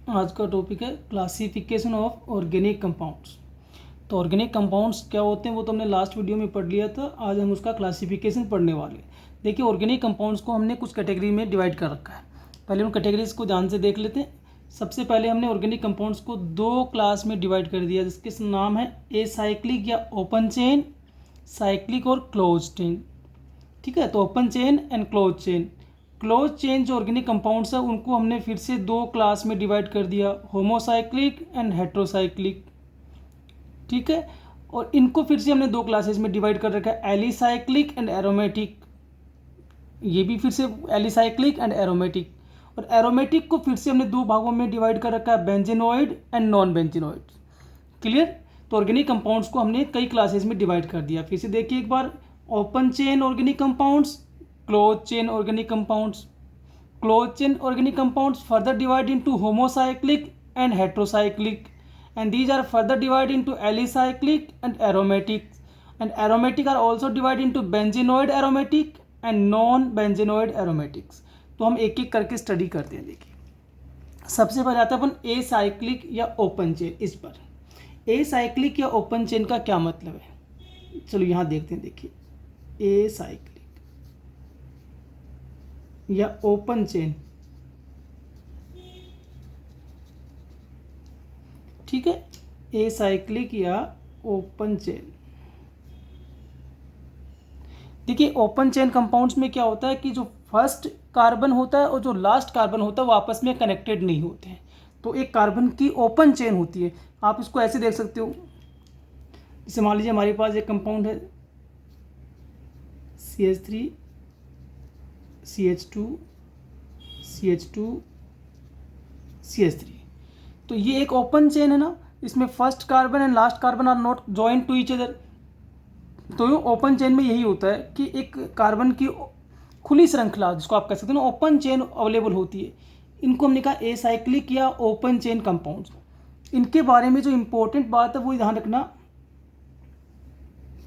आज का टॉपिक है क्लासिफिकेशन ऑफ ऑर्गेनिक कंपाउंड्स। तो ऑर्गेनिक कंपाउंड्स क्या होते हैं वो तो हमने लास्ट वीडियो में पढ़ लिया था। आज हम उसका क्लासिफिकेशन पढ़ने वाले हैं। देखिए, ऑर्गेनिक कंपाउंड्स को हमने कुछ कैटेगरी में डिवाइड कर रखा है। पहले उन कैटेगरीज को ध्यान से देख लेते हैं। सबसे पहले हमने ऑर्गेनिक कंपाउंड्स को दो क्लास में डिवाइड कर दिया, जिसके नाम है एसाइक्लिक या ओपन चेन, साइक्लिक और क्लोज चेन। ठीक है, तो open chain and close chain. Close chain जो ऑर्गेनिक कंपाउंड्स है उनको हमने फिर से दो क्लास में डिवाइड कर दिया, होमोसाइक्लिक एंड हेट्रोसाइक्लिक। ठीक है, और इनको फिर से हमने दो क्लासेस में डिवाइड कर रखा है, एलिसाइक्लिक एंड एरोमेटिक। ये भी फिर से एलिसाइक्लिक एंड एरोमेटिक। और एरोमेटिक को फिर से हमने दो भागों में डिवाइड कर रखा है, benzenoid and non benzenoid. Clear. तो ऑर्गेनिक कंपाउंड्स को हमने कई क्लासेस में डिवाइड कर दिया। फिर से देखिए एक बार, open chain organic compounds, close chain organic compounds. Close chain organic compounds further divide into homocyclic and heterocyclic, and these are further divided into alicyclic and aromatic, and aromatic are also divided into benzenoid aromatic and non benzenoid aromatics। तो हम एक एक करके study करते हैं। देखिए, सबसे पहले आता है अपन ए साइक्लिक या ओपन चेन। इस पर ए साइक्लिक या ओपन चेन का क्या मतलब है, चलो यहाँ देखते हैं। देखिए, ए साइक्लिक या ओपन चेन, ठीक है, ए साइक्लिक या ओपन चेन। देखिए, ओपन चेन कंपाउंड्स में क्या होता है कि जो फर्स्ट कार्बन होता है और जो लास्ट कार्बन होता है वो आपस में कनेक्टेड नहीं होते हैं। तो एक कार्बन की ओपन चेन होती है। आप इसको ऐसे देख सकते हो, जैसे मान लीजिए हमारे पास एक कंपाउंड है CH3 CH2 CH2 CH3। तो ये एक ओपन चेन है ना, इसमें first carbon and last carbon are not join to each other. तो ओपन चेन में यही होता है कि एक कार्बन की खुली श्रृंखला, जिसको आप कह सकते हो ना, ओपन चेन अवेलेबल होती है। इनको हमने कहा एसाइक्लिक या ओपन चेन कंपाउंड्स। इनके बारे में जो इंपॉर्टेंट बात है वो ध्यान रखना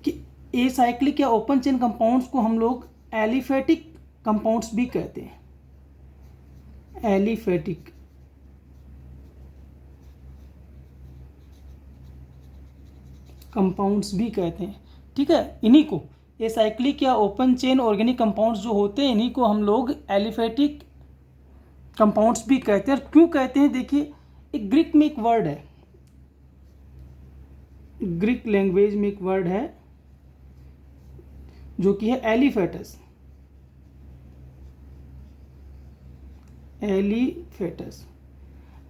कि एसाइक्लिक या ओपन चेन कंपाउंड्स को हम लोग एलिफेटिक कंपाउंड्स भी कहते हैं। एलिफेटिक कंपाउंड्स भी कहते हैं। ठीक है, इन्हीं को एसाइक्लिक या ओपन चेन ऑर्गेनिक कंपाउंड्स जो होते हैं, इन्हीं को हम लोग एलिफेटिक कंपाउंड्स भी कहते हैं। और क्यों कहते हैं, देखिए, एक ग्रीक में एक वर्ड है, ग्रीक लैंग्वेज में एक वर्ड है जो कि है एलिफेटस। एलिफेटस,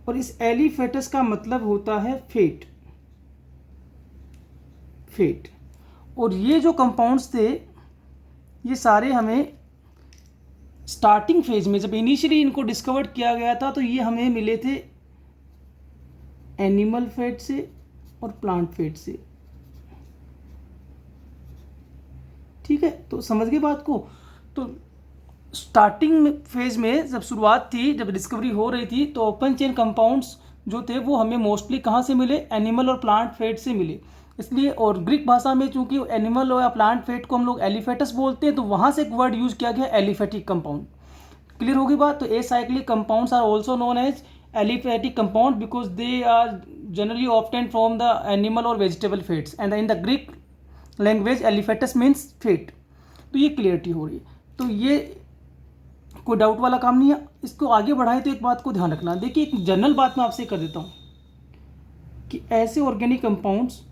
और इस एलिफेटस का मतलब होता है फेट। फेट। और ये जो कंपाउंड्स थे ये सारे हमें स्टार्टिंग फेज में, जब इनिशियली इनको डिस्कवर किया गया था, तो ये हमें मिले थे एनिमल फैट से और प्लांट फैट से। ठीक है, तो समझ गए बात को। तो स्टार्टिंग फेज में जब शुरुआत थी, जब डिस्कवरी हो रही थी, तो ओपन चेन कंपाउंड्स जो थे वो हमें मोस्टली कहाँ से मिले, एनिमल और प्लांट फैट से मिले। इसलिए, और ग्रीक भाषा में चूंकि एनिमल और प्लांट फैट को हम लोग एलिफेटस बोलते हैं, तो वहाँ से एक वर्ड यूज किया गया एलिफेटिक कंपाउंड। क्लियर होगी बात। तो acyclic compounds are also known as aliphatic compound because they are generally obtained from the animal और vegetable fats, and in the Greek language aliphatos means fat. तो ये clarity हो रही है। तो ये कोई डाउट वाला काम नहीं है। इसको आगे बढ़ाए तो एक बात को ध्यान रखना। देखिए, एक जनरल बात मैं आपसे कर देता हूँ कि ऐसे ऑर्गेनिक कंपाउंड्स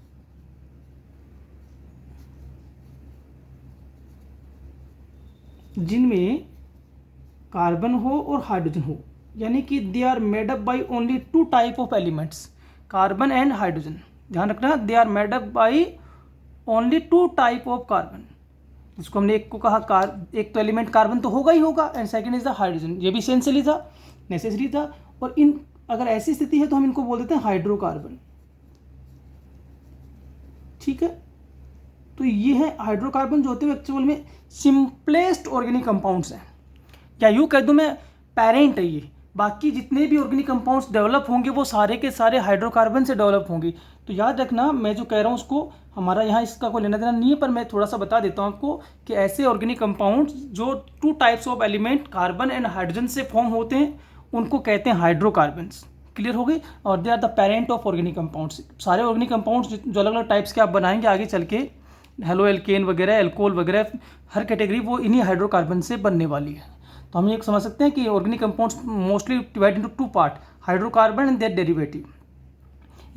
जिनमें कार्बन हो और हाइड्रोजन हो, यानी कि they are made up by only two type of elements, carbon and hydrogen. ध्यान रखना, they are made up by only two type of carbon. जिसको हमने एक को कहा एक तो एलिमेंट कार्बन तो होगा ही होगा, and second is the hydrogen. ये भी एसेंशियली था, नेसेसरी था। और इन अगर ऐसी स्थिति है तो हम इनको बोल देते हैं हाइड्रोकार्बन। ठीक है, तो ये है हाइड्रोकार्बन जो होते हैं एक्चुअल में सिंपलेस्ट ऑर्गेनिक कंपाउंड्स हैं, या यूँ कह दूँ मैं पेरेंट है ये। बाकी जितने भी ऑर्गेनिक कंपाउंड्स डेवलप होंगे वो सारे के सारे हाइड्रोकार्बन से डेवलप होंगे। तो याद रखना, मैं जो कह रहा हूँ उसको हमारा यहाँ इसका कोई लेना देना नहीं है, पर मैं थोड़ा सा बता देता हूँ आपको कि ऐसे ऑर्गेनिक कंपाउंड्स जो two types of element carbon and hydrogen से फॉर्म होते हैं उनको कहते हैं हाइड्रोकार्बन्स। क्लियर हो गई। और they are the parent of organic compounds. सारे ऑर्गेनिक कंपाउंड्स जो अलग अलग टाइप्स के आप बनाएंगे आगे चल के, हेलो एल्केन वगैरह, एल्कोहल वगैरह, हर कैटेगरी वो इन्हीं हाइड्रोकार्बन से बनने वाली है। तो हम ये समझ सकते हैं कि organic compounds mostly divide into two part, hydrocarbon and their derivative.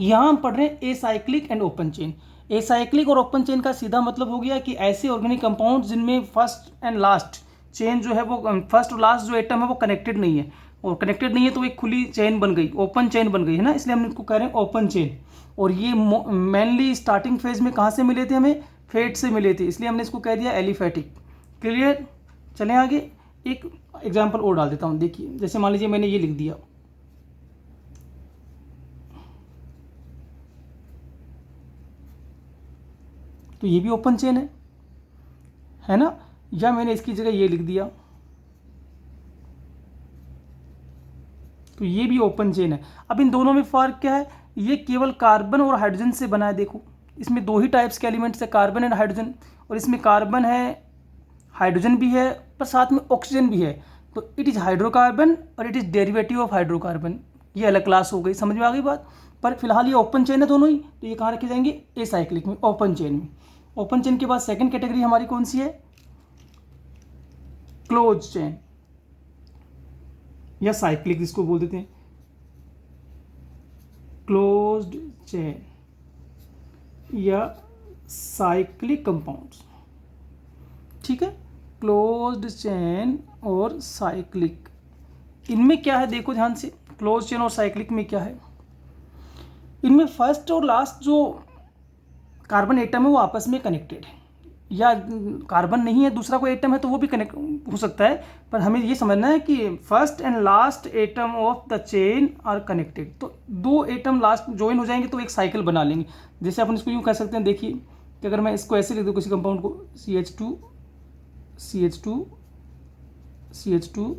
यहाँ हम पढ़ रहे हैं acyclic and open chain. Acyclic और ओपन चेन का सीधा मतलब हो गया कि ऐसे ऑर्गेनिक कंपाउंड जिनमें फर्स्ट एंड लास्ट चेन जो है वो, फर्स्ट और लास्ट जो एटम है वो कनेक्टेड नहीं है, और कनेक्टेड नहीं है तो एक खुली चेन बन गई, ओपन चेन बन गई है ना, इसलिए हम इनको कह रहे हैं ओपन चेन। और ये मेनली स्टार्टिंग फेज में कहाँ से मिले थे, हमें फेट से मिले थे, इसलिए हमने इसको कह दिया एलिफेटिक। क्लियर। चलें आगे, एक एग्जाम्पल और डाल देता हूँ। देखिए जैसे मान लीजिए मैंने ये लिख दिया, तो ये भी ओपन चेन है ना, या मैंने इसकी जगह ये लिख दिया तो ये भी ओपन चेन है। अब इन दोनों में फ़र्क क्या है, ये केवल कार्बन और हाइड्रोजन से बना है। देखो इसमें दो ही टाइप्स के एलिमेंट्स है, कार्बन एंड हाइड्रोजन, और इसमें कार्बन है, हाइड्रोजन भी है, पर साथ में ऑक्सीजन भी है। तो इट इज़ हाइड्रोकार्बन और it is derivative of hydrocarbon, ये अलग क्लास हो गई। समझ में आ गई बात। पर फिलहाल ये ओपन चेन है दोनों ही, तो ये कहाँ रखे जाएंगे, एसाइक्लिक में, ओपन चेन में। ओपन चेन के बाद सेकंड कैटेगरी हमारी कौन सी है, क्लोज चेन या साइक्लिक जिसको बोल देते हैं, क्लोज्ड चेन या साइक्लिक कंपाउंड्स। ठीक है, क्लोज्ड चेन और साइक्लिक, इनमें क्या है देखो ध्यान से, क्लोज चेन और साइक्लिक में क्या है, इनमें फर्स्ट और लास्ट जो कार्बन एटम है वो आपस में कनेक्टेड है, या कार्बन नहीं है दूसरा कोई एटम है तो वो भी कनेक्ट हो सकता है, पर हमें ये समझना है कि first and last atom of the chain are connected. तो दो एटम लास्ट ज्वाइन हो जाएंगे तो एक साइकिल बना लेंगे। जैसे अपन इसको यूँ कह सकते हैं, देखिए कि अगर मैं इसको ऐसे लिख दूँ किसी कंपाउंड को, CH2 CH2 CH2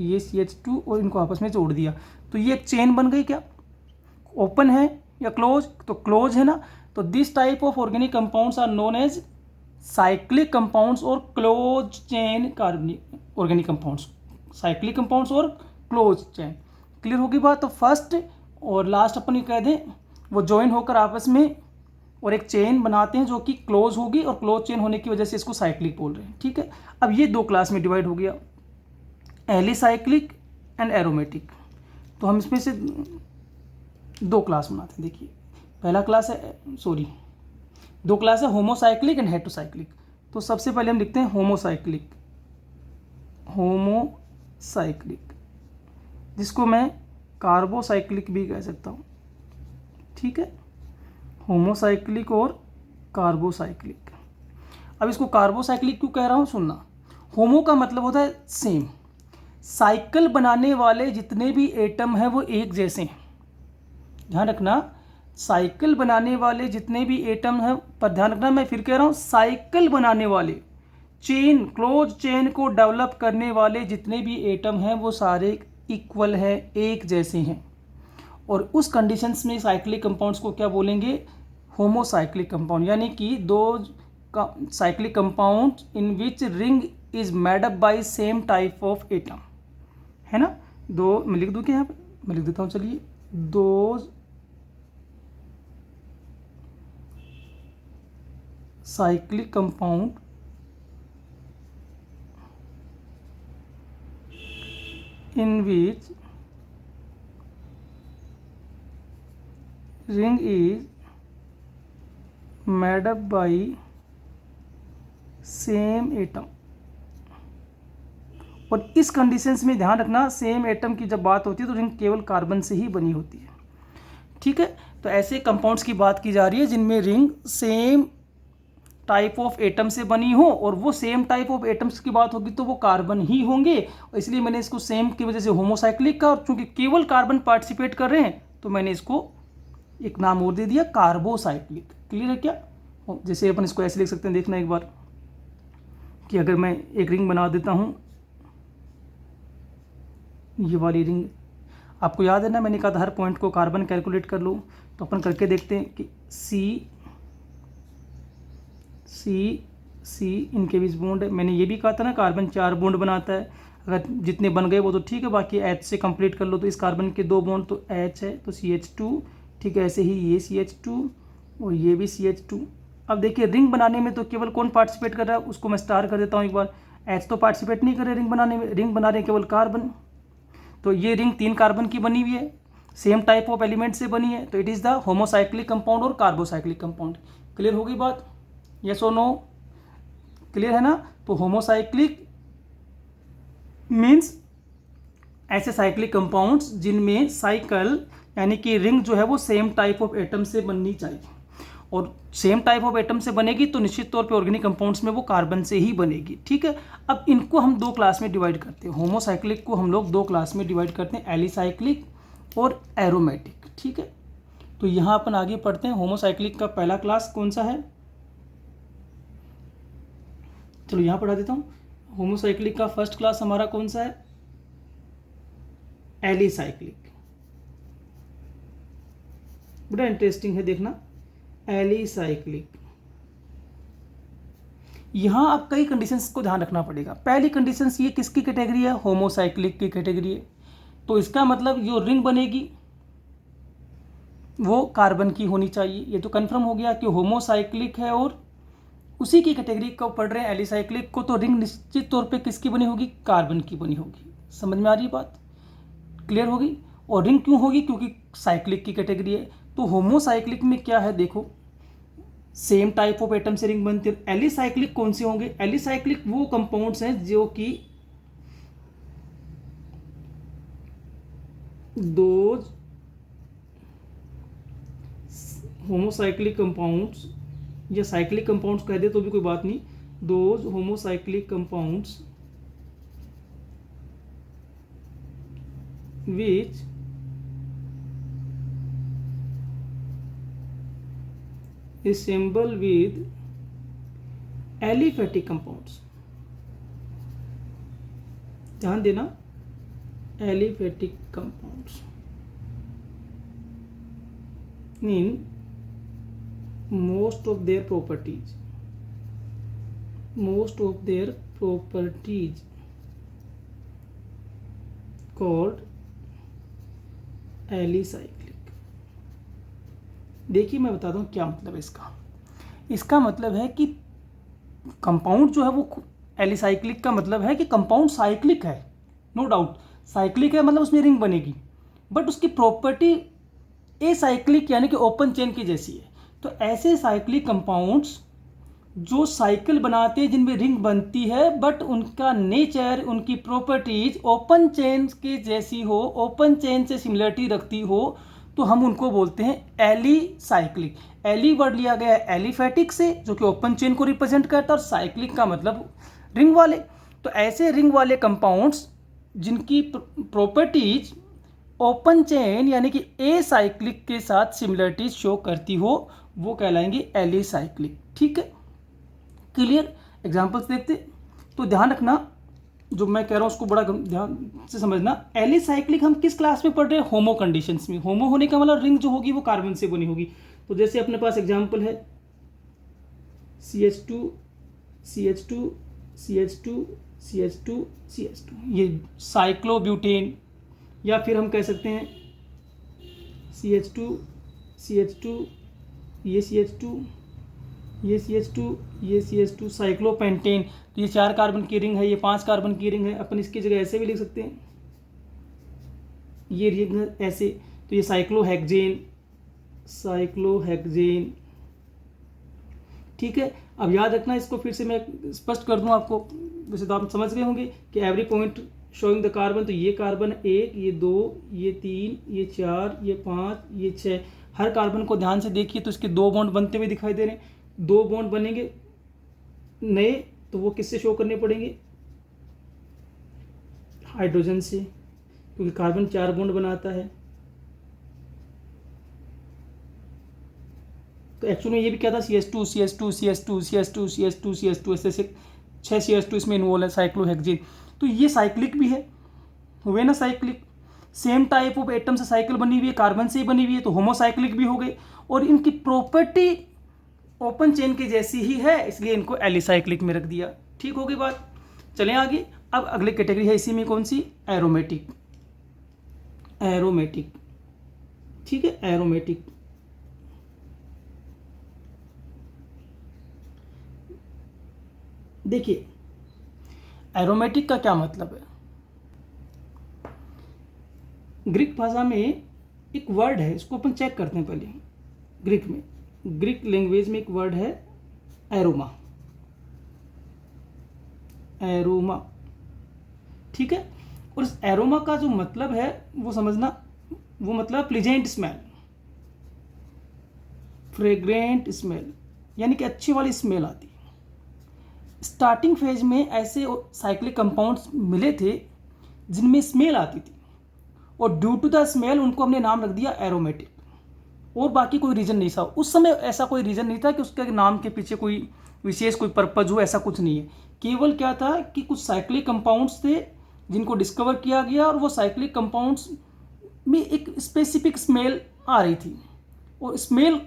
ये CH2 और इनको आपस में जोड़ दिया, तो ये एक चेन बन गई। क्या ओपन है या क्लोज, तो क्लोज है ना। तो this type of organic compounds are known as cyclic compounds और क्लोज चेन कार्बनिक ऑर्गेनिक कंपाउंड्स, साइक्लिक कंपाउंड्स और क्लोज चेन। क्लियर होगी बात। तो फर्स्ट और लास्ट अपन ये कह दें वो ज्वाइन होकर आपस में और एक चेन बनाते हैं जो कि क्लोज होगी, और क्लोज चेन होने की वजह से इसको साइक्लिक बोल रहे हैं। ठीक है, अब ये दो क्लास में डिवाइड हो गया, एलिसाइक्लिक एंड एरोमेटिक। तो हम इसमें से दो क्लास बनाते हैं। देखिए पहला क्लास है, दो क्लास है, होमोसाइक्लिक एंड हेटेरोसाइक्लिक। तो सबसे पहले हम लिखते हैं होमोसाइक्लिक, होमोसाइक्लिक जिसको मैं कार्बोसाइक्लिक भी कह सकता हूँ। ठीक है, होमोसाइक्लिक और कार्बोसाइक्लिक। अब इसको कार्बोसाइक्लिक क्यों कह रहा हूँ, सुनना। होमो का मतलब होता है सेम, साइकिल बनाने वाले जितने भी एटम हैं वो एक जैसे हैं, ध्यान रखना। साइकिल बनाने वाले जितने भी एटम हैं, पर ध्यान रखना मैं फिर कह रहा हूँ, साइकिल बनाने वाले, चेन, क्लोज चेन को डेवलप करने वाले जितने भी एटम हैं वो सारे इक्वल है, एक जैसे हैं। और उस कंडीशंस में साइक्लिक कंपाउंड्स को क्या बोलेंगे, होमोसाइक्लिक कंपाउंड, यानी कि दो cyclic compound in which ring is made up by same type of atom, है ना। दो मैं लिख दूँ क्या, यहाँ पे मैं लिख देता हूँ, चलिए, दो cyclic compound in which ring is made up by same atom। और इस कंडीशंस में ध्यान रखना, सेम एटम की जब बात होती है तो रिंग केवल कार्बन से ही बनी होती है। ठीक है, तो ऐसे कंपाउंड्स की बात की जा रही है जिनमें ring same type of atom से बनी हो, और वो सेम टाइप ऑफ एटम्स की बात होगी तो वो कार्बन ही होंगे, इसलिए मैंने इसको सेम की वजह से होमोसाइक्लिक का, और चूंकि केवल कार्बन पार्टिसिपेट कर रहे हैं तो मैंने इसको एक नाम और दे दिया, कार्बोसाइक्लिक। क्लियर है क्या। जैसे अपन इसको ऐसे लिख सकते हैं, देखना एक बार कि अगर मैं एक रिंग बना देता हूँ, ये वाली रिंग, आपको याद है ना मैंने कहा था हर पॉइंट को कार्बन कैलकुलेट कर लो, तो अपन करके देखते हैं कि सी इनके बीच बॉन्ड है। मैंने ये भी कहा था ना कार्बन 4 बॉन्ड बनाता है। अगर जितने बन गए वो तो ठीक है, बाकी H से कंप्लीट कर लो। तो इस कार्बन के 2 बॉन्ड तो H है तो CH2, ठीक है। ऐसे ही ये CH2 और ये भी CH2। अब देखिए रिंग बनाने में तो केवल कौन पार्टिसिपेट कर रहा है, उसको मैं स्टार कर देता हूँ एक बार। H तो पार्टिसिपेट नहीं कर रहे रिंग बनाने में, रिंग बना रहे हैं केवल कार्बन। तो ये रिंग 3 कार्बन की बनी हुई है, सेम टाइप ऑफ एलिमेंट से बनी है, तो it is the homocyclic compound और कार्बोसाइक्लिक कंपाउंड। क्लियर हो गई बात? यस और नो? क्लियर है ना? तो होमोसाइक्लिक मीन्स ऐसे साइक्लिक कंपाउंड्स जिनमें साइकिल यानी कि रिंग जो है वो सेम टाइप ऑफ एटम से बननी चाहिए, और सेम टाइप ऑफ एटम से बनेगी तो निश्चित तौर पे ऑर्गेनिक कंपाउंड्स में वो कार्बन से ही बनेगी, ठीक है। अब इनको हम 2 क्लास में डिवाइड करते हैं, होमोसाइक्लिक को हम लोग 2 क्लास में डिवाइड करते हैं, एलिसाइक्लिक और एरोमेटिक, ठीक है। तो यहाँ अपन आगे पढ़ते हैं। होमोसाइक्लिक का पहला क्लास कौन सा है, चलो यहाँ पढ़ा देता हूँ। होमोसाइक्लिक का फर्स्ट क्लास हमारा कौन सा है, एलिसाइक्लिक। बड़ा इंटरेस्टिंग है देखना, एलिसाइक्लिक। यहां अब कई कंडीशंस को ध्यान रखना पड़ेगा। पहली कंडीशंस ये किसकी कैटेगरी है, होमोसाइक्लिक की कैटेगरी है, तो इसका मतलब जो रिंग बनेगी वो कार्बन की होनी चाहिए। ये तो कंफर्म हो गया कि होमोसाइक्लिक है और उसी की कैटेगरी को पढ़ रहे हैं एलिसाइक्लिक को, तो रिंग निश्चित तौर पे किसकी बनी होगी, कार्बन की बनी होगी। समझ में आ रही बात? क्लियर होगी? और रिंग क्यों होगी, क्योंकि साइक्लिक की कैटेगरी है। तो होमोसाइक्लिक में क्या है देखो, सेम टाइप ऑफ एटम से रिंग बनती है। एलिसाइक्लिक कौन से होंगे, एलिसाइक्लिक वो कंपाउंड्स हैं जो कि दो होमोसाइक्लिक कंपाउंड्स या साइक्लिक कंपाउंड्स कह दे तो भी कोई बात नहीं, those homocyclic compounds which assemble with aliphatic compounds। ध्यान देना, aliphatic compounds in most of their properties called alicyclic. देखिए मैं बताता हूँ क्या मतलब है इसका। इसका मतलब है कि कंपाउंड जो है वो एलिसाइक्लिक का मतलब है कि कंपाउंड साइक्लिक है, नो डाउट साइक्लिक है, मतलब उसमें रिंग बनेगी, बट उसकी प्रॉपर्टी एसाइक्लिक यानी कि ओपन चेन की जैसी है। तो ऐसे साइक्लिक कंपाउंड्स जो साइकिल बनाते हैं जिनमें रिंग बनती है, बट उनका नेचर, उनकी प्रॉपर्टीज ओपन चेन के जैसी हो, ओपन चेन से सिमिलरिटी रखती हो, तो हम उनको बोलते हैं एलिसाइक्लिक। एली वर्ड लिया गया है एलिफैटिक से जो कि ओपन चेन को रिप्रेजेंट करता है, और साइक्लिक का मतलब रिंग वाले। तो ऐसे रिंग वाले कंपाउंड्स जिनकी प्रॉपर्टीज ओपन चेन यानी कि एसाइक्लिक के साथ सिमिलरिटीज शो करती हो वो कहलाएंगे एलिसाइक्लिक, ठीक है। क्लियर? एग्जाम्पल्स देखते। तो ध्यान रखना जो मैं कह रहा हूँ उसको बड़ा ध्यान से समझना। एलिसाइक्लिक हम किस क्लास में पढ़ रहे हैं, होमो कंडीशंस में। होमो होने का मतलब रिंग जो होगी वो कार्बन से बनी होगी। तो जैसे अपने पास एग्जाम्पल है CH2 CH2 CH2 CH2 CH2, ये साइक्लोब्यूटेन, या फिर हम कह सकते हैं CH2 CH2 ये CH2 ये CH2 ये CH2 साइक्लोपेंटेन। तो ये 4 कार्बन की रिंग है, ये 5 कार्बन की रिंग है। अपन इसकी जगह ऐसे भी लिख सकते हैं, ये रिंग ऐसे। तो ये साइक्लोहेक्सेन, ठीक है। अब याद रखना, इसको फिर से मैं स्पष्ट कर दूं आपको, वैसे तो आप समझ गए होंगे कि every point showing the carbon. तो ये कार्बन 1, ये 2, ये 3, ये 4, ये 5, ये 6। हर कार्बन को ध्यान से देखिए तो इसके 2 बॉन्ड बनते हुए दिखाई दे रहे हैं। 2 बॉन्ड बनेंगे नए तो वो किससे शो करने पड़ेंगे, हाइड्रोजन से, क्योंकि कार्बन 4 बॉन्ड बनाता है। तो एक्चुअली में ये भी क्या था, CH2 CH2 CH2 CH2 CH2 CH2 ऐसे 6 CH2 इसमें इन्वॉल्व है, साइक्लोहेक्सेन। तो ये साइक्लिक भी है, हुए ना cyclic. Same type of atom से साइकिल बनी हुई है, कार्बन से ही बनी हुई है, तो होमोसाइक्लिक भी हो गए। और इनकी प्रॉपर्टी ओपन चेन की जैसी ही है, इसलिए इनको एलिसाइक्लिक में रख दिया। ठीक होगी बात? चलें आगे। अब अगली कैटेगरी है इसी में कौन सी, एरोमेटिक। एरोमेटिक, ठीक है, एरोमेटिक। देखिए एरोमेटिक का क्या मतलब है, ग्रीक भाषा में एक वर्ड है, इसको अपन चेक करते हैं पहले। ग्रीक में, ग्रीक लैंग्वेज में एक वर्ड है एरोमा, एरोमा, ठीक है। और इस एरोमा का जो मतलब है वो समझना, वो मतलब प्लीजेंट स्मेल, फ्रेग्रेंट स्मेल, यानी कि अच्छी वाली स्मेल आती है। स्टार्टिंग फेज में ऐसे साइक्लिक कंपाउंड्स मिले थे जिनमें स्मेल आती थी, और ड्यू टू द स्मेल उनको हमने नाम रख दिया एरोमेटिक, और बाकी कोई रीज़न नहीं था उस समय। ऐसा कोई रीज़न नहीं था कि उसके नाम के पीछे कोई विशेष कोई पर्पज हो, ऐसा कुछ नहीं है। केवल क्या था कि कुछ साइक्लिक कंपाउंड्स थे जिनको डिस्कवर किया गया, और वो साइक्लिक कंपाउंड्स में एक स्पेसिफिक स्मेल आ रही थी, और स्मेल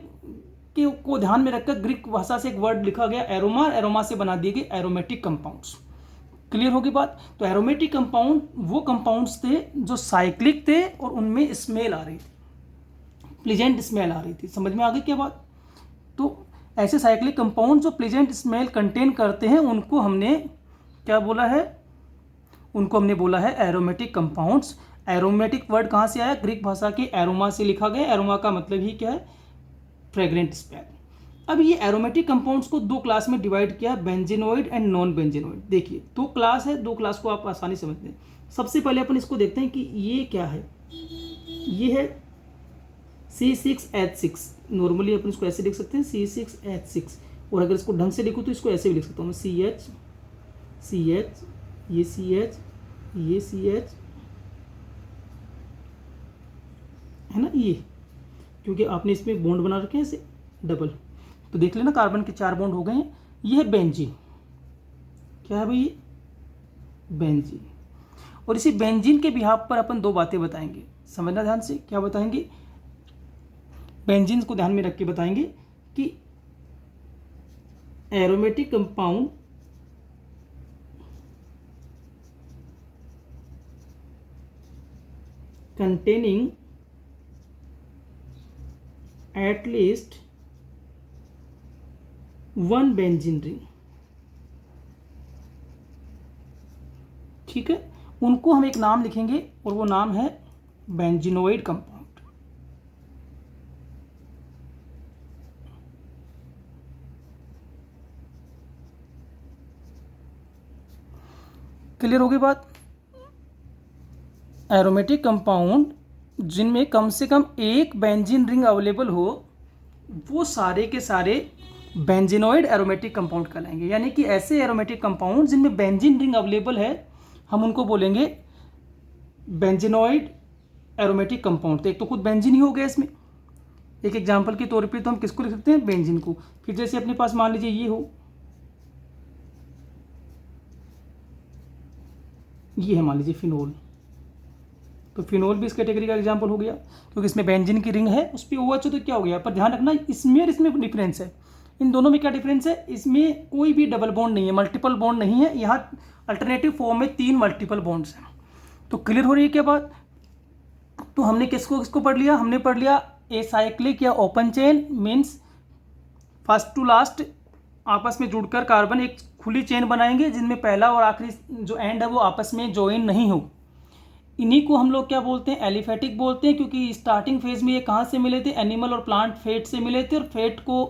के को ध्यान में रखकर ग्रीक भाषा से एक वर्ड लिखा गया एरोमा, एरोमा से बना दिए गए एरोमेटिक कंपाउंड्स। क्लियर होगी बात। तो एरोमेटिक कंपाउंड वो कंपाउंड्स थे जो साइक्लिक थे और उनमें स्मेल आ रही थी, प्लीजेंट स्मेल आ रही थी। समझ में आ गई क्या बात। तो ऐसे साइक्लिक कंपाउंड जो प्लीजेंट स्मेल कंटेन करते हैं उनको हमने क्या बोला है, उनको हमने बोला है एरोमेटिक कंपाउंड्स। एरोमेटिक वर्ड कहाँ से आया, ग्रीक भाषा के एरोमा से लिखा गया। एरोमा का मतलब ही क्या है, फ्रेग्रेंट स्मेल। अब ये एरोमेटिक कंपाउंड्स को दो क्लास में डिवाइड किया, बेंजीनोइड एंड नॉन बेंजीनोइड। देखिए दो क्लास है, दो क्लास को आप आसानी समझते हैं। सबसे पहले अपन इसको देखते हैं कि ये क्या है। ये है C6H6। नॉर्मली अपन इसको ऐसे लिख सकते हैं C6H6, और अगर इसको ढंग से लिखूँ तो इसको ऐसे भी लिख सकता हूँ मैं, CH, ये CH, ये CH है ना, ये क्योंकि आपने इसमें बॉन्ड बना रखे हैं ऐसे डबल, तो देख लेना कार्बन के 4 बॉन्ड हो गए हैं। ये है बेंजीन, क्या है भाई, बेंजीन। और इसी बेंजीन के बिहाफ पर अपन दो बातें बताएंगे, समझना ध्यान से। क्या बताएंगे, बेंजीन को ध्यान में रख के बताएंगे कि aromatic compound containing at least one benzene ring, ठीक है, उनको हम एक नाम लिखेंगे और वो नाम है बेंजीनोइड कंपाउंड। क्लियर होगी बात। एरोमेटिक कंपाउंड जिनमें कम से कम एक बेंजीन रिंग अवेलेबल हो वो सारे के सारे बेंजीनोइड एरोमेटिक कंपाउंड कहलाएंगे। यानी कि ऐसे एरोमेटिक कंपाउंड जिनमें बेंजीन रिंग अवेलेबल है हम उनको बोलेंगे बेंजीनोइड एरोमेटिक कंपाउंड। तो एक तो खुद बेंजीन ही हो गया इसमें, एक एग्जांपल के तौर पे तो हम किसको लिख सकते हैं, बेंजीन को। फिर जैसे अपने पास मान लीजिए ये हो, ये है मान लीजिए फिनोल, तो फिनोल भी इस कैटेगरी का एग्जांपल हो गया क्योंकि इसमें बेंजीन की रिंग है, उस पर OH तो क्या हो गया। पर ध्यान रखना इसमें और इसमें डिफरेंस है, इन दोनों में क्या डिफरेंस है, इसमें कोई भी डबल बॉन्ड नहीं है, मल्टीपल बॉन्ड नहीं है। यहाँ अल्टरनेटिव फॉर्म में 3 मल्टीपल बॉन्ड्स हैं। तो क्लियर हो रही है क्या बात। तो हमने किसको पढ़ लिया, हमने पढ़ लिया एसाइक्लिक या open chain, means first to last आपस में जुड़कर कार्बन एक खुली चेन बनाएंगे जिनमें पहला और आखिरी जो एंड है वो आपस में ज्वाइन नहीं हो। इन्हीं को हम लोग क्या बोलते हैं, एलिफेटिक बोलते हैं, क्योंकि स्टार्टिंग फेज में ये कहाँ से मिले थे, एनिमल और प्लांट फेट से मिले थे, और फेट को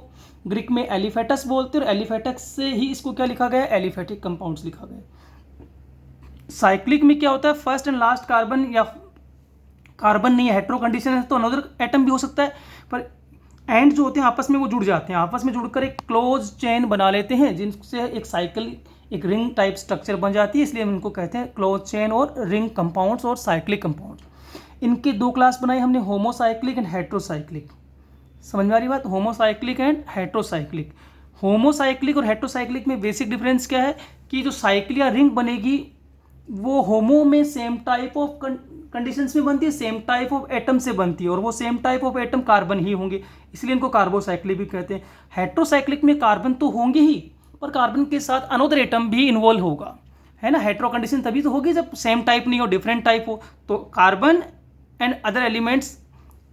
ग्रीक में एलिफेटस बोलते हैं, और एलिफेटस से ही इसको क्या लिखा गया, एलिफेटिक कंपाउंड्स लिखा गया। साइक्लिक में क्या होता है, फर्स्ट एंड लास्ट कार्बन, या कार्बन नहीं है, हेट्रो कंडीशन है तो अनदर एटम भी हो सकता है, पर एंड जो होते हैं आपस में वो जुड़ जाते हैं, आपस में जुड़कर एक क्लोज चेन बना लेते हैं जिनसे एक साइकिल, एक रिंग टाइप स्ट्रक्चर बन जाती है। इसलिए हम इनको कहते हैं क्लोज चेन और रिंग कंपाउंड्स और साइक्लिक कंपाउंड्स। इनके दो क्लास बनाई हमने, होमोसाइक्लिक एंड हेट्रोसाइक्लिक। समझ में आ रही बात, होमोसाइक्लिक एंड हेट्रोसाइक्लिक। होमोसाइक्लिक और हेट्रोसाइक्लिक में बेसिक डिफरेंस क्या है कि जो साइकिल या रिंग बनेगी वो होमो में सेम टाइप ऑफ कंडीशंस में बनती है, सेम टाइप ऑफ एटम से बनती है, और वो same type of atom carbon ही होंगे, इसलिए इनको कार्बोसाइक्लिक भी कहते हैं। हेट्रोसाइक्लिक में कार्बन तो होंगे ही, पर कार्बन के साथ अनदर एटम भी इन्वॉल्व होगा, है ना। हेट्रो कंडीशन तभी तो होगी जब सेम टाइप नहीं हो, डिफरेंट टाइप हो। तो carbon and other elements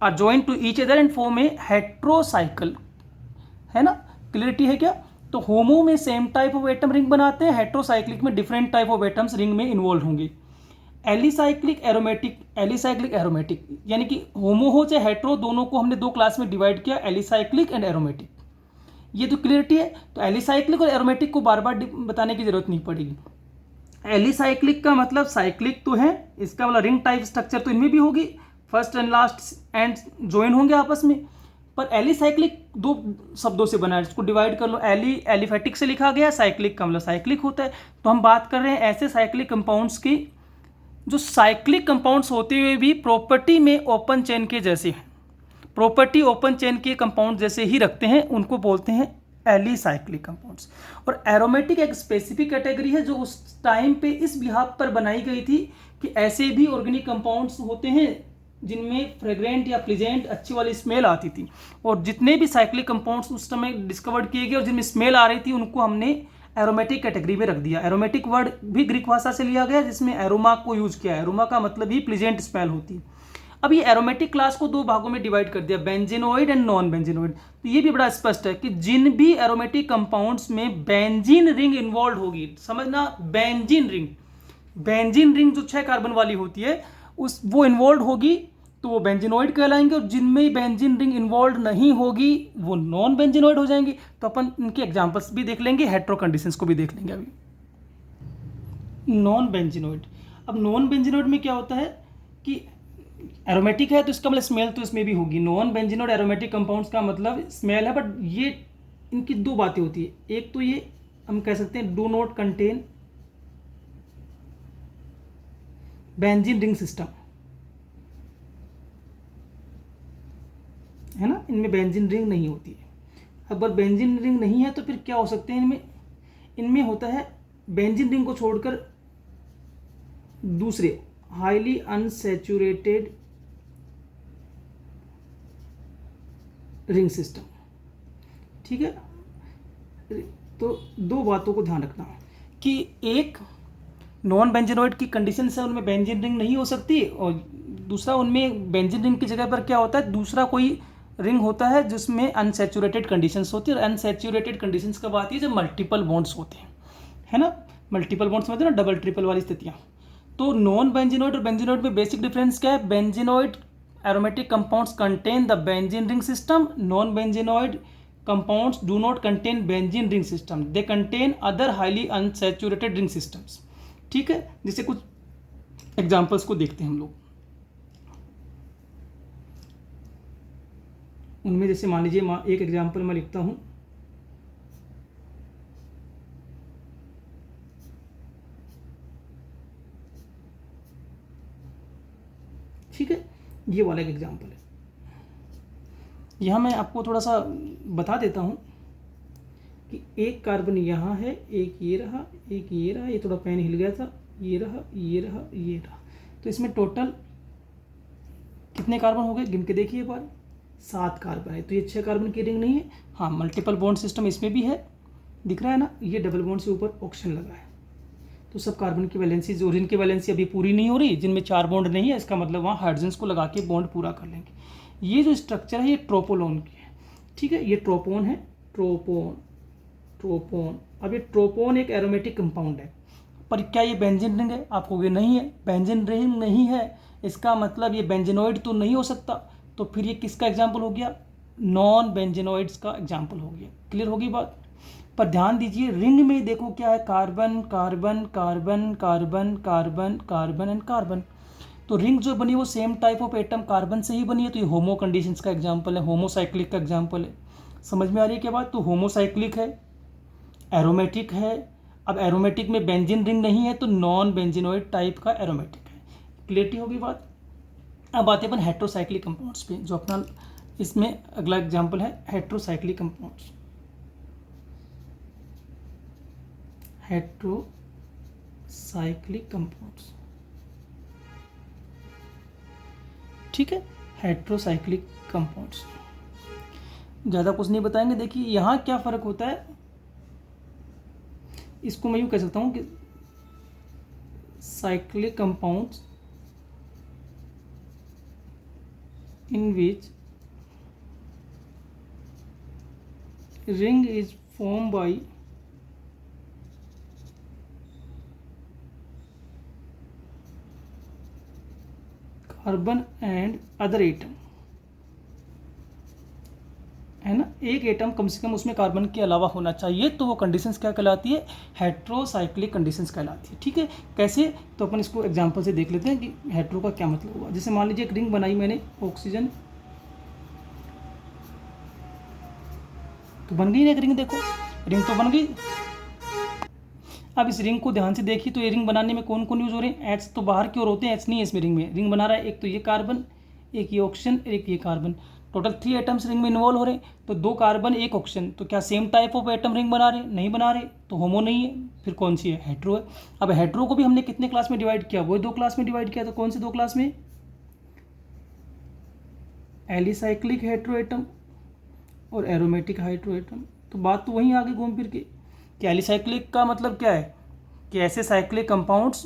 are joined to each other and form a heterocycle, है ना। क्लियरिटी है क्या। तो होमो में same type of atom ring बनाते हैं, हेट्रोसाइक्लिक में different type of atoms ring में इन्वॉल्व होंगे। एलिसाइक्लिक एरोमेटिक, एलिसाइक्लिक एरोमेटिक यानी कि होमो हो चाहे हेट्रो, दोनों को हमने दो क्लास में डिवाइड किया, एलिसाइक्लिक एंड एरोमेटिक। ये तो क्लियरिटी है। तो एलिसाइक्लिक और एरोमेटिक को बार बार बताने की जरूरत नहीं पड़ेगी। एलिसाइक्लिक का मतलब साइक्लिक तो है, इसका वाला रिंग टाइप स्ट्रक्चर तो इनमें भी होगी, first and last and join होंगे आपस में। पर एलिसाइक्लिक दो शब्दों से बना है, इसको डिवाइड कर लो। एलिफेटिक से लिखा गया, साइक्लिक का मतलब साइक्लिक होता है। तो हम बात कर रहे हैं ऐसे साइक्लिक कंपाउंड्स की जो साइक्लिक कंपाउंड्स होते हुए भी प्रॉपर्टी में ओपन चेन के जैसे हैं, प्रॉपर्टी ओपन चेन के कंपाउंड जैसे ही रखते हैं, उनको बोलते हैं एलिसाइक्लिक कंपाउंड्स। और एरोमेटिक एक स्पेसिफिक कैटेगरी है जो उस टाइम पे इस बिहाफ पर बनाई गई थी कि ऐसे भी ऑर्गेनिक कंपाउंड्स होते हैं जिनमें फ्रेग्रेंट या प्लीजेंट अच्छी वाली स्मेल आती थी। और जितने भी साइक्लिक कंपाउंड्स उस समय डिस्कवर्ड किए गए और जिनमें स्मेल आ रही थी, उनको हमने एरोमेटिक कैटेगरी में रख दिया। एरोमेटिक वर्ड भी ग्रीक भाषा से लिया गया, जिसमें एरोमा को यूज किया। एरोमा का मतलब ही प्लीजेंट स्मेल होती। अब ये एरोमेटिक क्लास को दो भागों में डिवाइड कर दिया, बेंजीनोइड एंड नॉन बेंजीनोइड। तो ये भी बड़ा स्पष्ट है कि जिन भी एरोमेटिक कंपाउंड्स में बेंजीन रिंग इन्वॉल्व होगी, समझना बेंजीन रिंग, बेंजीन रिंग जो 6 कार्बन वाली होती है उस वो इन्वॉल्व होगी तो वो बेंजीनोइड कहलाएंगे, और जिनमें बेंजीन रिंग इन्वॉल्व नहीं होगी वो नॉन बेंजीनोइड हो जाएंगे। तो अपन इनके एग्जांपल्स भी देख लेंगे, हेट्रो कंडीशंस को भी देख लेंगे अभी। नॉन बेंजीनोइड, अब नॉन बेंजीनोइड में क्या होता है कि एरोमेटिक है तो इसका मतलब स्मेल तो इसमें भी होगी। नॉन बेंजीनोइड एरोमेटिक कंपाउंड्स का मतलब स्मेल है, बट ये इनकी दो बातें होती है। एक तो ये हम कह सकते हैं do not contain benzene ring system, है ना, इनमें बेंजीन रिंग नहीं होती है। अगर बेंजीन रिंग नहीं है तो फिर क्या हो सकते हैं इनमें, इनमें होता है बेंजीन रिंग को छोड़कर दूसरे हाईली अनसैचुरेटेड रिंग सिस्टम। ठीक है, तो दो बातों को ध्यान रखना कि एक नॉन बेंजीनोइड की कंडीशन है, उनमें बेंजीन रिंग नहीं हो सकती, और दूसरा उनमें बेंजीन रिंग की जगह पर क्या होता है, दूसरा कोई रिंग होता है जिसमें अनसैचुरेटेड कंडीशंस होती है। और अनसैचुरेटेड कंडीशंस कब आती है, जब मल्टीपल बॉन्ड्स होते हैं, है ना। मल्टीपल बॉन्ड्स में होते हैं ना, डबल ट्रिपल वाली स्थितियाँ। तो नॉन बेंजीनोइड और बेंजीनोइड में बेसिक डिफरेंस क्या है, benzenoid aromatic compounds contain the benzene ring system, non benzenoid compounds do not contain benzene ring system, they contain other highly unsaturated ring systems. ठीक है, जैसे कुछ एग्जांपल्स को देखते हैं हम लोग। उनमें जैसे मान लीजिए एक एग्जांपल मैं लिखता हूं, ठीक है, ये वाला एक एग्जांपल है। यहां मैं आपको थोड़ा सा बता देता हूं कि एक कार्बन यहाँ है, एक ये रहा, एक ये रहा, ये थोड़ा पेन हिल गया था, ये रहा, ये रहा, ये रहा। तो इसमें टोटल कितने कार्बन हो गए, गिन के देखिए एक बार, 7 कार्बन है। तो ये 6 कार्बन की रिंग नहीं है। हाँ, मल्टीपल बॉन्ड सिस्टम इसमें भी है, दिख रहा है ना, ये डबल बॉन्ड से ऊपर ऑक्सीजन लगा है। तो सब कार्बन की वैलेंसी, जो जिनकी वैलेंसी अभी पूरी नहीं हो रही, जिनमें 4 बॉन्ड नहीं है, इसका मतलब वहाँ हाइड्रोजन्स को लगा के बॉन्ड पूरा कर लेंगे। ये जो स्ट्रक्चर है ये ट्रोपोलोन की है। ठीक है, ये ट्रोपोन है, ट्रोपोन। अब ये ट्रोपोन एक एरोमेटिक कंपाउंड है, पर क्या ये बेंजीन रिंग है, आप कहोगे नहीं है, बेंजीन रिंग नहीं है, इसका मतलब ये बेंजीनोइड तो नहीं हो सकता। तो फिर ये किसका एग्जाम्पल हो गया, नॉन बेंजीनोइड्स का एग्जाम्पल हो गया। क्लियर होगी बात। पर ध्यान दीजिए, रिंग में देखो क्या है, carbon carbon carbon carbon carbon carbon and carbon. तो रिंग जो बनी वो same type of atom carbon से ही बनी है। तो ये होमो कंडीशंस का एग्जाम्पल है, होमोसाइक्लिक का एग्जाम्पल है। समझ में आ रही है क्या बात। तो होमोसाइक्लिक है, एरोमेटिक है। अब एरोमेटिक में बेंजीन रिंग नहीं है तो नॉन बेंजीनोइड टाइप का एरोमेटिक है। क्लियरिटी होगी बात। अब आते हैं अपन हेट्रोसाइक्लिक कंपाउंड्स पे, जो अपना इसमें अगला एग्जाम्पल है हेट्रोसाइक्लिक कंपाउंड्स। हेट्रोसाइक्लिक कंपाउंड्स, ठीक है, हेट्रोसाइक्लिक कंपाउंड्स। ज़्यादा कुछ नहीं बताएंगे। देखिए यहाँ क्या फ़र्क होता है, इसको मैं यूँ कह सकता हूँ कि cyclic compounds in which ring is formed by carbon and other atom, है ना, एक एटम कम से कम उसमें कार्बन के अलावा होना चाहिए, तो वो कंडीशंस क्या कहलाती है, हेट्रोसाइक्लिक कंडीशंस कहलाती है। ठीक है, कैसे, तो अपन इसको एग्जांपल से देख लेते हैं कि हेट्रो का क्या मतलब हुआ। जैसे मान लीजिए एक रिंग बनाई मैंने, ऑक्सीजन तो बन गई ना एक रिंग, देखो रिंग तो बन गई। अब इस रिंग को ध्यान से देखिए, तो ये रिंग बनाने में कौन कौन यूज हो रहे हैं, एच तो बाहर की ओर होते हैं, एच नहीं है इसमें रिंग में। रिंग बना रहा है एक तो ये कार्बन, एक ये ऑक्सीजन, एक ये कार्बन, टोटल 3 एटम्स रिंग में इन्वॉल्व हो रहे हैं। तो 2 कार्बन 1 ऑक्सीजन, तो क्या same type of atom ring बना रहे हैं, नहीं बना रहे, तो होमो नहीं है, फिर कौन सी है, हेट्रो है। अब हेट्रो को भी हमने कितने क्लास में डिवाइड किया, वो 2 क्लास में डिवाइड किया, तो कौन से 2 क्लास में, एलिसाइक्लिक हेट्रो एटम और एरोमेटिक हेट्रो एटम। तो बात तो वहीं आगे घूम फिर के कि एलिसाइक्लिक का मतलब क्या है कि ऐसे साइक्लिक कंपाउंड्स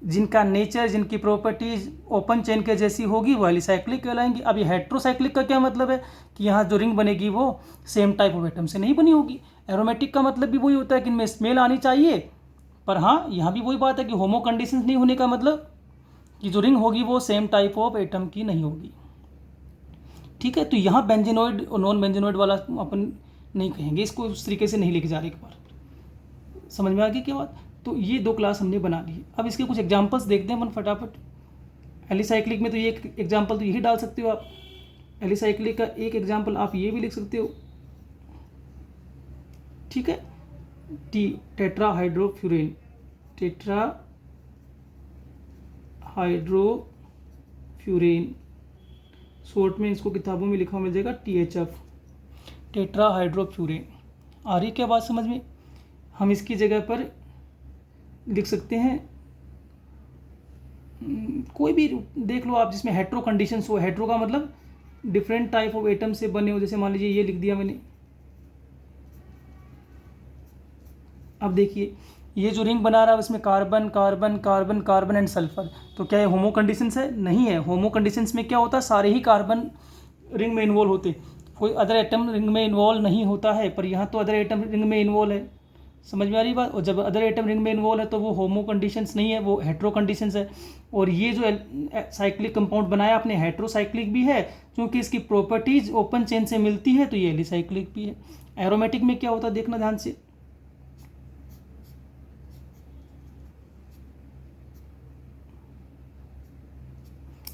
जिनका नेचर, जिनकी प्रॉपर्टीज ओपन चेन के जैसी होगी, वो एलिसाइक्लिक कहलाएंगी। अब ये हेट्रोसाइक्लिक का क्या मतलब है कि यहाँ जो रिंग बनेगी वो सेम टाइप ऑफ एटम से नहीं बनी होगी। एरोमेटिक का मतलब भी वही होता है कि इनमें स्मेल आनी चाहिए, पर हाँ यहाँ भी वही बात है कि होमो कंडीशन नहीं होने का मतलब कि जो रिंग होगी वो सेम टाइप ऑफ एटम की नहीं होगी। ठीक है, तो यहाँ बेंजेनोइड और नॉन बेंजेनोइड वाला अपन नहीं कहेंगे, इसको उस तरीके से नहीं लेके जा रहे। एक बार समझ में आ गई क्या बात। तो ये 2 क्लास हमने बना ली। अब इसके कुछ एग्जांपल्स देखते हैं अपन फटाफट। एलिसाइक्लिक में तो ये एक एग्जांपल तो यही डाल सकते हो आप, एलिसाइक्लिक का एक एग्जांपल आप ये भी लिख सकते हो। ठीक है, टेट्राहाइड्रोफ्यूरेन, टेट्राहाइड्रोफ्यूरेन, शॉर्ट में इसको किताबों में लिखा मिल जाएगा THF, टेट्राहाइड्रोफ्यूरेन। आ रही क्या बात समझ में। हम इसकी जगह पर लिख सकते हैं कोई भी देख लो आप जिसमें हेट्रो कंडीशंस हो। हेट्रो का मतलब डिफरेंट टाइप ऑफ एटम से बने हो। जैसे मान लीजिए ये लिख दिया मैंने। अब देखिए ये जो रिंग बना रहा है उसमें carbon carbon carbon carbon and sulphur, तो क्या ये होमो कंडीशंस है, नहीं है। होमो कंडीशंस में क्या होता है, सारे ही कार्बन रिंग में इन्वॉल्व होते, कोई अदर एटम रिंग में इन्वॉल्व नहीं होता है। पर यहाँ तो अदर एटम रिंग में इन्वॉल्व है, समझ में आ रही बात। और जब अदर एटम रिंग में इन्वॉल्व है तो वो होमो कंडीशंस नहीं है, वो हेट्रो कंडीशंस है। और ये जो साइक्लिक कंपाउंड बनाया आपने हेट्रोसाइक्लिक भी है, क्योंकि इसकी प्रॉपर्टीज ओपन चेन से मिलती है, तो ये एलिसाइक्लिक भी है। एरोमेटिक में क्या होता है देखना ध्यान से।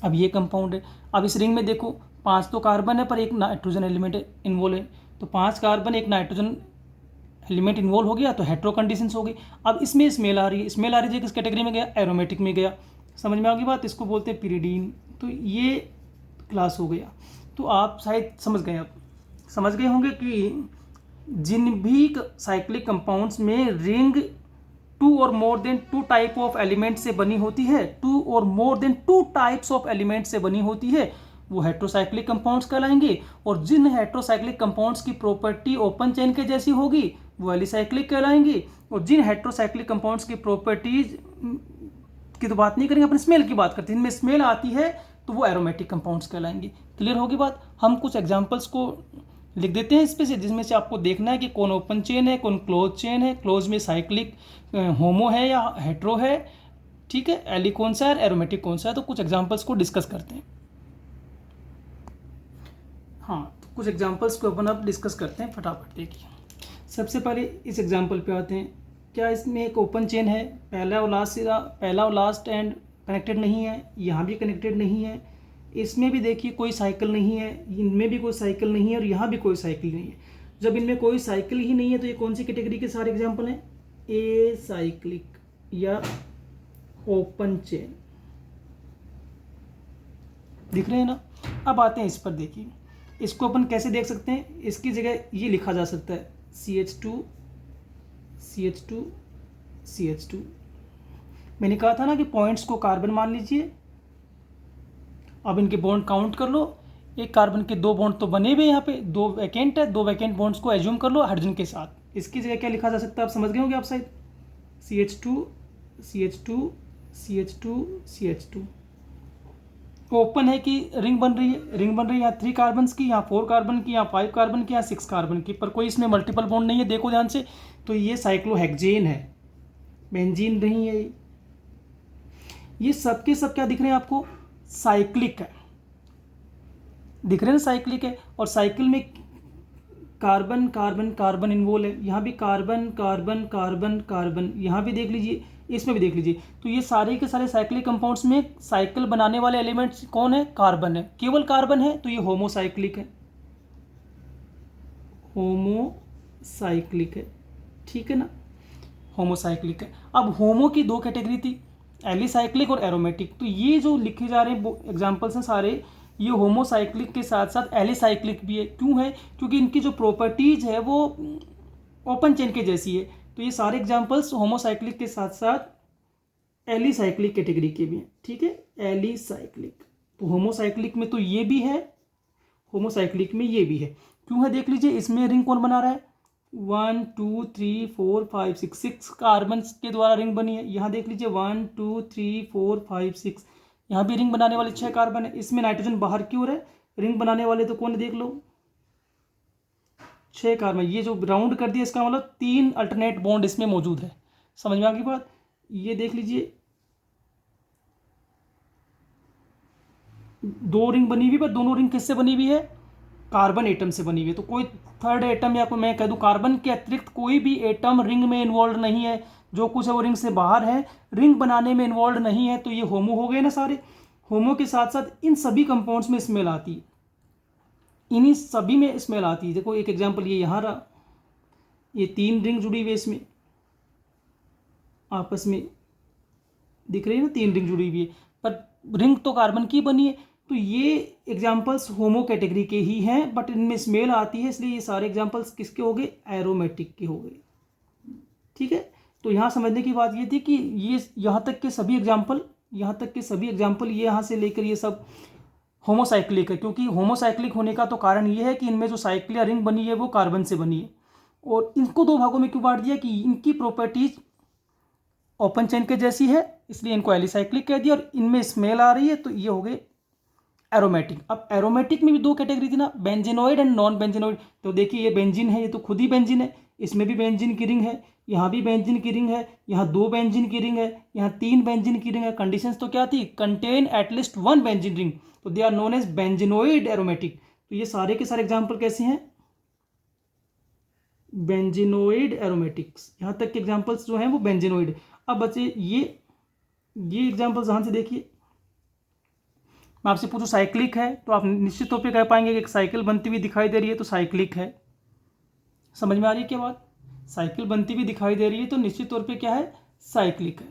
अब ये कंपाउंड है, अब इस रिंग में देखो 5 तो कार्बन है पर एक नाइट्रोजन एलिमेंट इन्वॉल्व है, तो 5 कार्बन एक नाइट्रोजन एलिमेंट इन्वॉल्व हो गया, तो हेट्रो कंडीशंस हो गई। अब इसमें स्मेल आ रही है, स्मेल आ रही है किस कैटेगरी में गया, एरोमेटिक में गया। समझ में आ गई बात, इसको बोलते हैं पिरिडीन। तो ये क्लास हो गया। तो आप शायद समझ गए, आप समझ गए होंगे कि जिन भी साइक्लिक कंपाउंड्स में रिंग 2 और more than 2 type of element से बनी होती है, 2 और more than 2 types of element से बनी होती है, वो हेट्रोसाइक्लिक कंपाउंड्स कहलाएंगे। और जिन हेट्रोसाइक्लिक कंपाउंड्स की प्रॉपर्टी ओपन चेन के जैसी होगी वो एलिसाइक्लिक कहलाएंगे। और जिन हेट्रोसाइक्लिक कंपाउंड्स की प्रॉपर्टीज की तो बात नहीं करेंगे, अपन स्मेल की बात करते हैं, इनमें स्मेल आती है तो वो एरोमेटिक कंपाउंड्स कहलाएंगे। क्लियर होगी बात। हम कुछ एग्जांपल्स को लिख देते हैं इस पे से, जिसमें से आपको देखना है कि कौन ओपन चेन है, कौन क्लोज चेन है, क्लोज में साइक्लिक होमो है या हेट्रो है। ठीक है, एली कौन सा है, एरोमेटिक कौन सा है। तो कुछ एग्जांपल्स को डिस्कस करते हैं। हाँ, तो कुछ एग्जांपल्स को अपन अब डिस्कस करते हैं फटाफट। देखिए सबसे पहले इस एग्जांपल पे आते हैं। क्या इसमें एक ओपन चेन है, पहला और लास्ट एंड कनेक्टेड नहीं है, यहाँ भी कनेक्टेड नहीं है, इसमें भी देखिए कोई साइकिल नहीं है, इनमें भी कोई साइकिल नहीं है और यहाँ भी कोई साइकिल नहीं है। जब इनमें कोई साइकिल ही नहीं है तो ये कौन सी कैटेगरी के सारे एग्जाम्पल हैं, ए साइक्लिक या ओपन चेन। दिख रहे हैं ना। अब आते हैं इस पर। देखिए इसको अपन कैसे देख सकते हैं, इसकी जगह ये लिखा जा सकता है CH2 CH2 CH2। मैंने कहा था ना कि पॉइंट्स को कार्बन मान लीजिए। अब इनके बॉन्ड काउंट कर लो, एक कार्बन के 2 बॉन्ड तो बने हुए, यहाँ पे 2 वैकेंट है, 2 वैकेंट बॉन्ड्स को एज्यूम कर लो हाइड्रोजन के साथ। इसकी जगह क्या लिखा जा सकता है आप समझ गए होंगे आप शायद, CH2 CH2 ओपन है कि रिंग बन रही है, रिंग बन रही है यहाँ 3 कार्बन की, यहाँ 4 कार्बन की, यहाँ 5 कार्बन की, यहाँ 6 कार्बन की, पर कोई इसमें मल्टीपल बॉन्ड नहीं है, देखो ध्यान से। तो ये साइक्लोहेक्सेन है, बेंजीन नहीं है। ये सब के सब क्या दिख रहे हैं आपको, साइक्लिक है, दिख रहे हैं ना, साइक्लिक है। और साइकिल में कार्बन कार्बन कार्बन इन्वॉल्व है, यहाँ भी कार्बन कार्बन कार्बन कार्बन, यहाँ भी देख लीजिए, इसमें भी देख लीजिए। तो ये सारे के सारे साइक्लिक कंपाउंड्स में साइकिल बनाने वाले एलिमेंट्स कौन है, कार्बन है, केवल कार्बन है, तो ये होमोसाइक्लिक है, होमोसाइक्लिक है, ठीक है ना, होमोसाइक्लिक है। अब होमो की 2 कैटेगरी थी, एलिसाइक्लिक और एरोमेटिक। तो ये जो लिखे जा रहे हैं एग्जाम्पल्स हैं सारे, ये होमोसाइक्लिक के साथ साथ एलिसाइक्लिक भी है। क्यों है, क्योंकि इनकी जो प्रॉपर्टीज है वो ओपन चेन के जैसी है। तो ये सारे एग्जाम्पल्स होमोसाइक्लिक के साथ साथ एलिसाइक्लिक कैटेगरी के भी हैं, ठीक है, एलिसाइक्लिक। तो होमोसाइक्लिक में तो ये भी है, होमोसाइक्लिक में ये भी है। क्यों है देख लीजिए, इसमें रिंग कौन बना रहा है, 1 2 3 4 5 6 कार्बन के द्वारा रिंग बनी है। यहाँ देख लीजिए 1 2 3 4 5 6, यहाँ भी रिंग बनाने वाले 6 कार्बन है। इसमें नाइट्रोजन बाहर की ओर है, रिंग बनाने वाले तो कौन है देख लो, 6 कार्बन। ये जो राउंड कर दिया इसका मतलब 3 अल्टरनेट बॉन्ड इसमें मौजूद है। समझ में आ गई बात। ये देख लीजिए 2 रिंग बनी हुई, पर दोनों रिंग किससे बनी हुई है, कार्बन एटम से बनी हुई है। तो कोई थर्ड एटम या कोई मैं कह दूं कार्बन के अतिरिक्त कोई भी एटम रिंग में इन्वॉल्व नहीं है, जो कुछ है वो रिंग से बाहर है, रिंग बनाने में इन्वॉल्व नहीं है। तो ये होमो हो गए ना सारे। होमो के साथ साथ इन सभी कंपाउंड्स में स्मेल आती है, इन्हीं सभी में स्मेल आती है। देखो एक एग्जांपल ये यहाँ रहा, ये 3 रिंग जुड़ी हुई है, इसमें आपस में दिख रही है ना, 3 रिंग जुड़ी हुई है, पर रिंग तो कार्बन की बनी है। तो ये एग्जाम्पल्स होमो कैटेगरी के ही हैं, बट इनमें स्मेल आती है, इसलिए ये सारे एग्जाम्पल्स किसके हो गए, एरोमेटिक के हो गए, ठीक है। तो यहाँ समझने की बात ये थी कि ये यहाँ तक के सभी एग्जाम्पल, ये यहाँ से लेकर ये सब होमोसाइक्लिक है। क्योंकि होमोसाइक्लिक होने का तो कारण ये है कि इनमें जो साइकिल या रिंग बनी है वो कार्बन से बनी है। और इनको 2 भागों में क्यों बांट दिया, कि इनकी प्रॉपर्टीज ओपन चेन के जैसी है, इसलिए इनको एलिसाइक्लिक कह दिया। और इनमें स्मेल आ रही है, तो ये हो गए एरोमेटिक। अब एरोमेटिक में भी 2 कैटेगरी थी ना, बेंजीनोइड एंड नॉन बेंजीनोइड। तो देखिए ये बेंजीन है, ये तो खुद ही बेंजीन है, इसमें भी बेंजीन की रिंग है, यहाँ भी बेंजीन की रिंग है, यहाँ 2 बेंजीन की रिंग है, यहाँ 3 बेंजीन की रिंग है। कंडीशंस तो क्या थी, कंटेन एटलीस्ट 1 बेंजीन रिंग, तो they are known as benzenoid aromatic. तो ये सारे के सारे एग्जाम्पल कैसे हैं, बेंजीनोइड एरोमेटिक्स। यहाँ तक के एग्जाम्पल्स जो हैं वो बेंजीनोइड। अब बच्चे ये एग्जाम्पल्स ध्यान से देखिए, मैं आपसे पूछूं साइक्लिक है, तो आप निश्चित तौर पे कह पाएंगे कि एक साइकिल बनती हुई दिखाई दे रही है तो साइक्लिक है। समझ में आ रही है क्या बात, साइकिल बनती हुई दिखाई दे रही है तो निश्चित तौर पे क्या है, साइक्लिक है।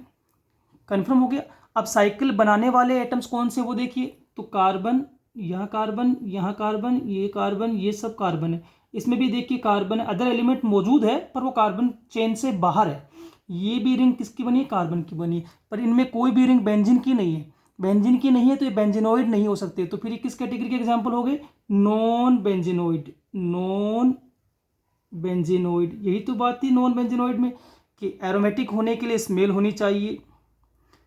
कन्फर्म हो गया। अब साइकिल बनाने वाले एटम्स कौन से वो देखिए, तो कार्बन, यहाँ कार्बन, यहाँ कार्बन, ये सब कार्बन है। इसमें भी देखिए कार्बन, अदर एलिमेंट मौजूद है पर वो कार्बन चेन से बाहर है। ये भी रिंग किसकी बनी है, कार्बन की बनी है, पर इनमें कोई भी रिंग बेंजीन की नहीं है। बेंजीन की नहीं है तो ये बेंजीनोइड नहीं हो सकते। तो फिर ये किस कैटेगरी के एग्जाम्पल हो गए, नॉन बेंजीनोइड, नॉन बेंजीनोइड। यही तो बात थी नॉन बेंजीनोइड में, कि एरोमेटिक होने के लिए स्मेल होनी चाहिए,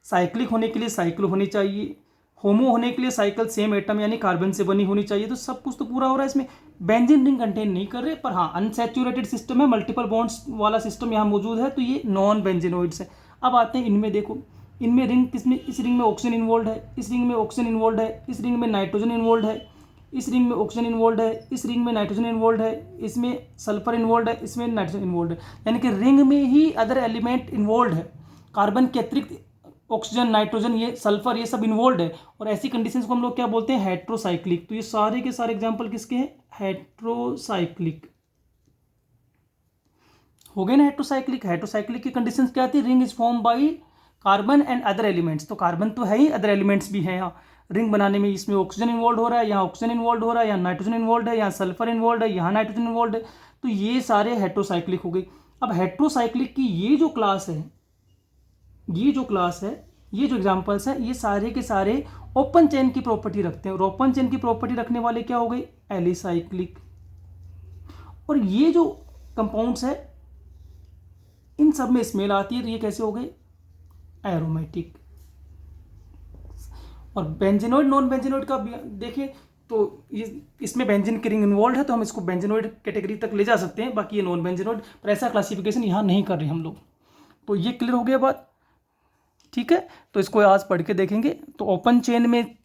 साइक्लिक होने के लिए साइकिल होनी चाहिए, होमो होने के लिए साइकिल सेम एटम यानी कार्बन से बनी होनी चाहिए। तो सब कुछ तो पूरा हो रहा है इसमें। बेंजीन रिंग कंटेन नहीं कर रहे, पर हाँ अनसैचुरेटेड सिस्टम है, मल्टीपल बॉन्ड्स वाला सिस्टम यहाँ मौजूद है, तो ये नॉन बेंजीनोइड्स है। अब आते हैं इनमें, देखो इनमें रिंग किसमें, इस रिंग में ऑक्सीजन इन्वॉल्व है, इस रिंग में ऑक्सीजन इन्वॉल्व है, इस रिंग में नाइट्रोजन इन्वॉल्व है, इस रिंग में ऑक्सीजन इन्वॉल्व है, इस रिंग में नाइट्रोजन इन्वॉल्व है, इसमें सल्फर इन्वॉल्व है, इसमें नाइट्रोजन इन्वॉल्व है। यानी कि रिंग में ही अदर एलिमेंट इन्वॉल्व है, कार्बन के अतिरिक्त ऑक्सीजन, नाइट्रोजन, ये सल्फर, ये सब इन्वॉल्व है। और ऐसी कंडीशंस को हम लोग क्या बोलते हैं, हेट्रोसाइक्लिक। तो ये सारे के सारे एग्जांपल किसके हैं, हेट्रोसाइक्लिक हो गए ना। हेट्रोसाइक्लिक की कंडीशंस क्या थी, ring is form by carbon and other elements. तो कार्बन तो है ही, अदर एलिमेंट्स भी हैं यहाँ रिंग बनाने में। इसमें ऑक्सीजन इन्वॉल्व हो रहा है, यहाँ ऑक्सीजन इन्वॉल्व हो रहा है, यहाँ नाइट्रोजन इन्वॉल्व है, यहाँ सल्फर इन्वॉल्व है, यहाँ नाइट्रोजन इन्वॉल्व है। तो ये सारे हेट्रोसाइक्लिक हो गई। अब हेट्रोसाइक्लिक की ये जो क्लास है, ये जो एग्जांपल्स हैं, ये सारे के सारे ओपन चेन की प्रॉपर्टी रखते हैं। और ओपन चेन की प्रॉपर्टी रखने वाले क्या हो गए, एलिसाइक्लिक। और ये जो कंपाउंड्स है इन सब में स्मेल आती है, तो ये कैसे हो गए, एरोमेटिक। और बेंजीनोइड नॉन बेंजीनोइड का देखें तो ये इसमें बेंजीन की रिंग इन्वॉल्व है तो हम इसको बेंजीनोइड कैटेगरी तक ले जा सकते हैं, बाकी ये नॉन बेंजीनोइड, पर ऐसा क्लासिफिकेशन यहाँ नहीं कर रहे हम लोग। तो ये क्लियर हो गया बात, ठीक है। तो इसको आज पढ़ के देखेंगे। तो ओपन चेन में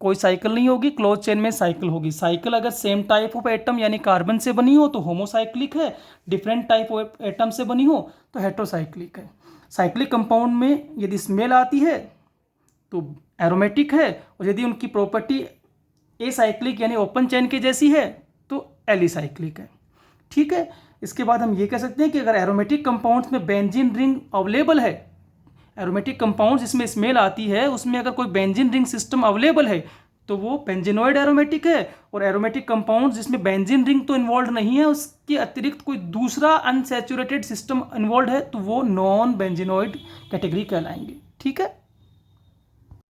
कोई साइकिल नहीं होगी, क्लोज चेन में साइकिल होगी। साइकिल अगर सेम टाइप ऑफ एटम यानी कार्बन से बनी हो तो होमोसाइक्लिक है, डिफरेंट टाइप ऑफ एटम से बनी हो तो हेट्रोसाइक्लिक है। साइक्लिक कंपाउंड में यदि स्मेल आती है तो एरोमेटिक है, और यदि उनकी प्रॉपर्टी एसाइक्लिक यानी ओपन चेन के जैसी है तो एलिसाइक्लिक है, ठीक है। इसके बाद हम ये कह सकते हैं कि अगर एरोमेटिक कंपाउंड्स में बेंजीन रिंग अवेलेबल है, एरोमेटिक कंपाउंड जिसमें स्मेल आती है उसमें अगर कोई बेंजीन रिंग सिस्टम अवेलेबल है तो वो बेंजीनोइड एरोमेटिक है। और एरोमेटिक कंपाउंड जिसमें बेंजीन रिंग तो इन्वॉल्व नहीं है, उसके अतिरिक्त कोई दूसरा अनसैचुरेटेड सिस्टम इन्वॉल्व है तो वो नॉन बेंजीनोइड कैटेगरी कहलाएंगे, ठीक है।